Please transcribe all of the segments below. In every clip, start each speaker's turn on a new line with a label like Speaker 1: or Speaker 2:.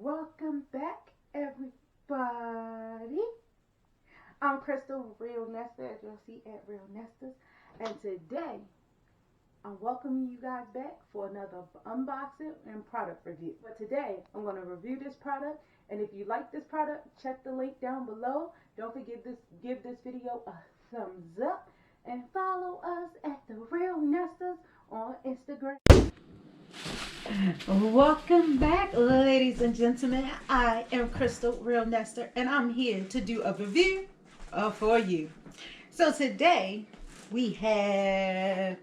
Speaker 1: Welcome back, everybody. I'm Crystal, Real Nester, as you'll see at Real Nesters. And today, I'm welcoming you guys back for another unboxing and product review. But today, I'm going to review this product. And if you like this product, check the link down below. Don't forget to give this video a thumbs up. And follow us at TheRealNesters on Instagram. Welcome back, ladies and gentlemen. I am Crystal, Real Nester, and I'm here to do a review for you. So today we have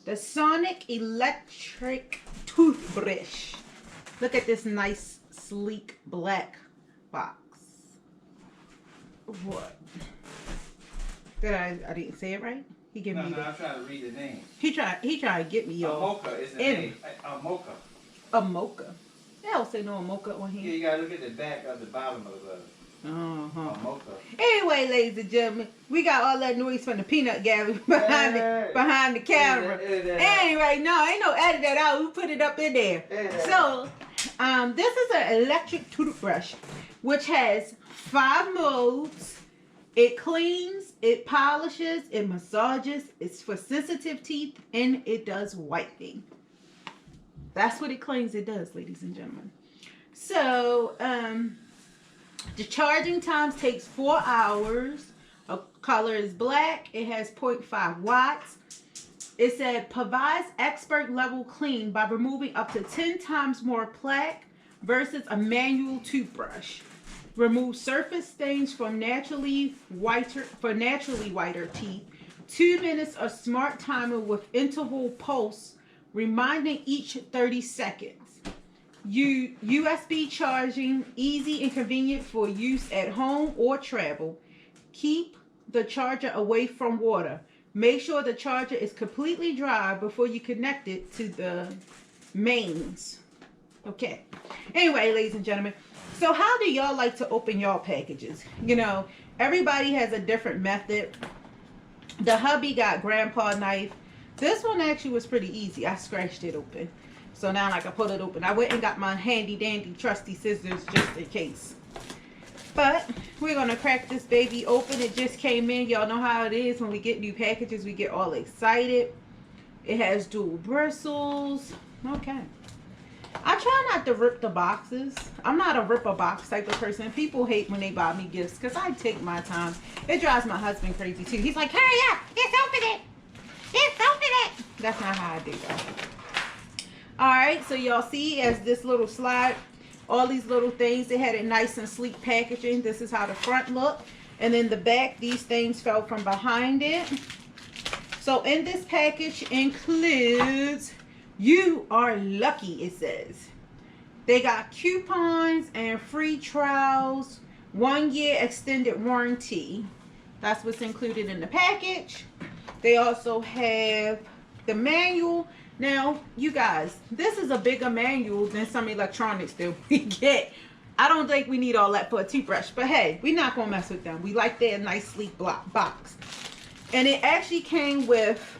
Speaker 1: the Sonic Electric Toothbrush. Look at this nice, sleek black box. What? I didn't say it right? He gave me.
Speaker 2: No, I'm trying to read the name.
Speaker 1: He tried to get me, y'all.
Speaker 2: ATMOKO is the name. ATMOKO.
Speaker 1: ATMOKO. They don't say no ATMOKO on here.
Speaker 2: Yeah, you gotta look at the back of the bottom of the ATMOKO.
Speaker 1: Anyway, ladies and gentlemen, we got all that noise from the peanut gallery behind the camera. Anyway, no, ain't no edit that out. We put it up in there. So, this is an electric toothbrush, which has 5 modes. It cleans, it polishes, it massages, it's for sensitive teeth, and it does whitening. That's what it claims it does, ladies and gentlemen. So, the charging time takes 4 hours. A color is black. It has 0.5 watts. It said, provides expert level clean by removing up to 10 times more plaque versus a manual toothbrush. Remove surface stains from naturally whiter teeth. 2 minutes of smart timer with interval pulse, reminding each 30 seconds. USB charging, easy and convenient for use at home or travel. Keep the charger away from water. Make sure the charger is completely dry before you connect it to the mains. Okay. Anyway, ladies and gentlemen. So how do y'all like to open y'all packages? You know, everybody has a different method. The hubby got grandpa knife. This one actually was pretty easy. I scratched it open. So now I can pull it open. I went and got my handy dandy trusty scissors just in case. But we're going to crack this baby open. It just came in. Y'all know how it is when we get new packages. We get all excited. It has dual bristles. Okay. I try not to rip the boxes. I'm not a rip a box type of person. People hate when they buy me gifts because I take my time. It drives my husband crazy too. He's like, hurry up, just open it. Just open it. That's not how I do that. Alright, so y'all see as this little slide, all these little things, they had it nice and sleek packaging. This is how the front looked. And then the back, these things fell from behind it. So in this package includes... You are lucky, it says. They got coupons and free trials, 1 year extended warranty. That's what's included in the package. They also have the manual. Now, you guys, this is a bigger manual than some electronics that we get. I don't think we need all that for a toothbrush. But hey, we're not going to mess with them. We like their nice, sleek box. And it actually came with...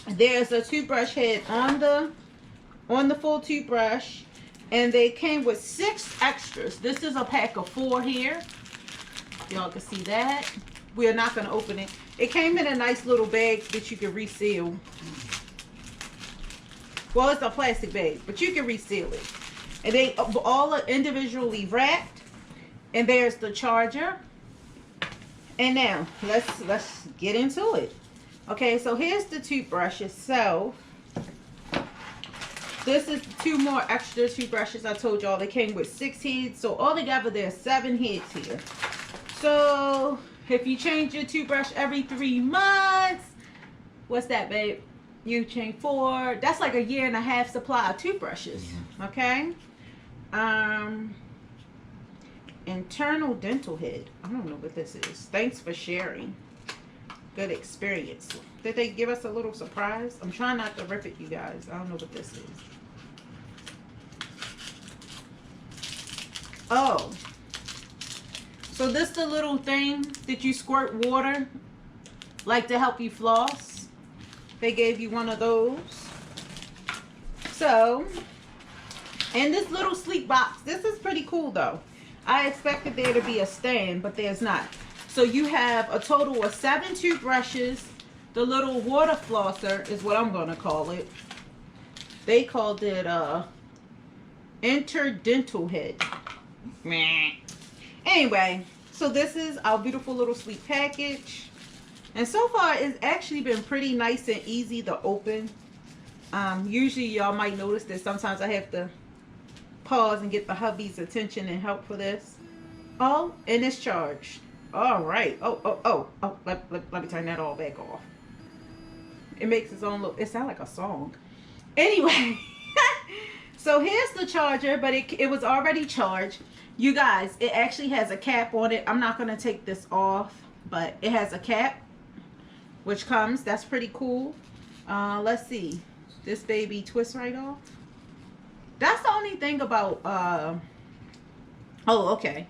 Speaker 1: There's a toothbrush head on the full toothbrush, and they came with 6 extras. This is a pack of 4 here. Y'all can see that. We're not going to open it. It came in a nice little bag that you can reseal. Well, it's a plastic bag, but you can reseal it. And they all are individually wrapped. And there's the charger. And now let's get into it. Okay, so here's the toothbrush itself. This is 2 more extra toothbrushes. I told y'all they came with 6 heads. So altogether there's 7 heads here. So if you change your toothbrush every 3 months, what's that, babe? You change 4. That's like 1.5 years supply of toothbrushes. Okay. Internal dental head. I don't know what this is. Thanks for sharing. Good experience. Did they give us a little surprise? I'm trying not to rip it, you guys. I don't know what this is. Oh. So this the little thing that you squirt water, like to help you floss. They gave you one of those. So And this little sleek box. This is pretty cool though. I expected there to be a stand, but there's not. So you have a total of 7 toothbrushes. The little water flosser is what I'm going to call it. They called it interdental head. Anyway, so this is our beautiful little sleek package. And so far, it's actually been pretty nice and easy to open. Usually, y'all might notice that sometimes I have to pause and get the hubby's attention and help for this. Oh, and it's charged. All right. Oh. Let me turn that all back off. It makes its own look. It sounds like a song. Anyway, so here's the charger, but it was already charged. You guys, it actually has a cap on it. I'm not going to take this off, but it has a cap, which comes. That's pretty cool. Let's see. This baby twists right off. That's the only thing about, oh, okay.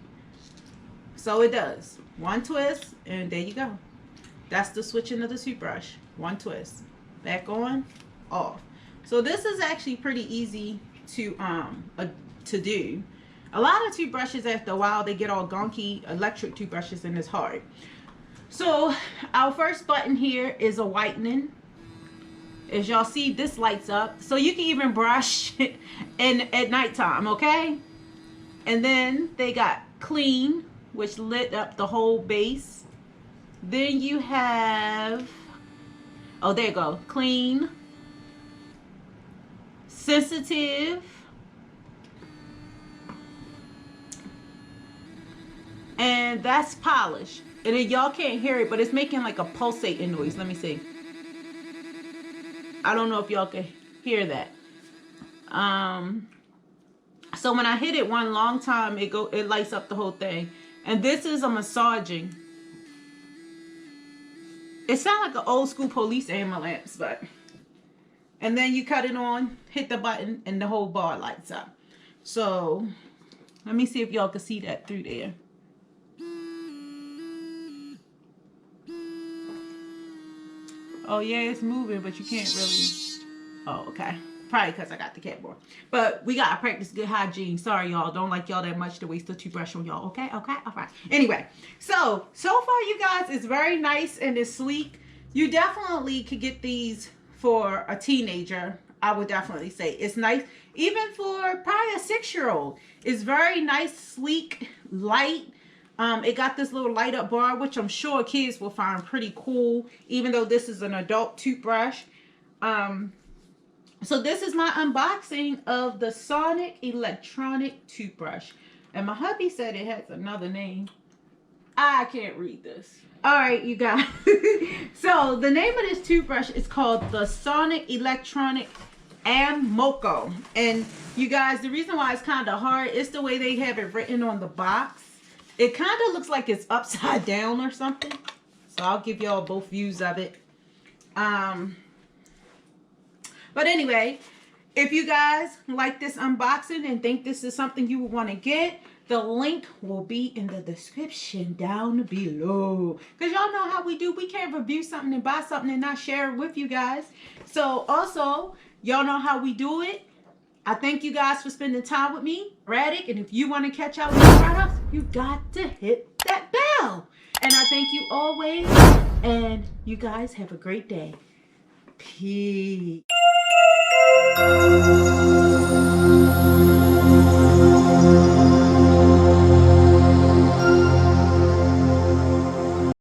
Speaker 1: So it does. One twist, and there you go. That's the switching of the toothbrush. One twist. Back on, off. So this is actually pretty easy to do. A lot of toothbrushes, after a while, they get all gonky, electric toothbrushes, and it's hard. So our first button here is a whitening. As y'all see, this lights up. So you can even brush at nighttime, okay? And then they got clean, which lit up the whole base. Then you have, oh, there you go, clean, sensitive, and that's polish. And then y'all can't hear it, but it's making like a pulsating noise. Let me see. I don't know if y'all can hear that. So when I hit it one long time, it lights up the whole thing. And this is a massaging. It sounds like an old school police ambulance, but. And then you cut it on, hit the button, and the whole bar lights up. So let me see if y'all can see that through there. Oh yeah, it's moving, but you can't really. Oh, okay. Probably because I got the cat board. But we gotta practice good hygiene. Sorry, y'all. Don't like y'all that much to waste a toothbrush on y'all. Okay? Okay? Alright. Anyway, so far you guys, it's very nice and it's sleek. You definitely could get these for a teenager. I would definitely say it's nice. Even for probably a 6-year-old. It's very nice, sleek, light. It got this little light up bar, which I'm sure kids will find pretty cool, even though this is an adult toothbrush. So this is my unboxing of the Sonic electronic toothbrush. And my hubby said it has another name. I can't read this. All right, you guys. So the name of this toothbrush is called the Sonic electronic ATMOKO. And you guys, the reason why it's kind of hard is the way they have it written on the box. It kind of looks like it's upside down or something. So I'll give y'all both views of it. But anyway, if you guys like this unboxing and think this is something you would want to get, the link will be in the description down below. Because y'all know how we do. We can't review something and buy something and not share it with you guys. So also, y'all know how we do it. I thank you guys for spending time with me, Radic. And if you want to catch out with products, you got to hit that bell. And I thank you always. And you guys have a great day. Peace.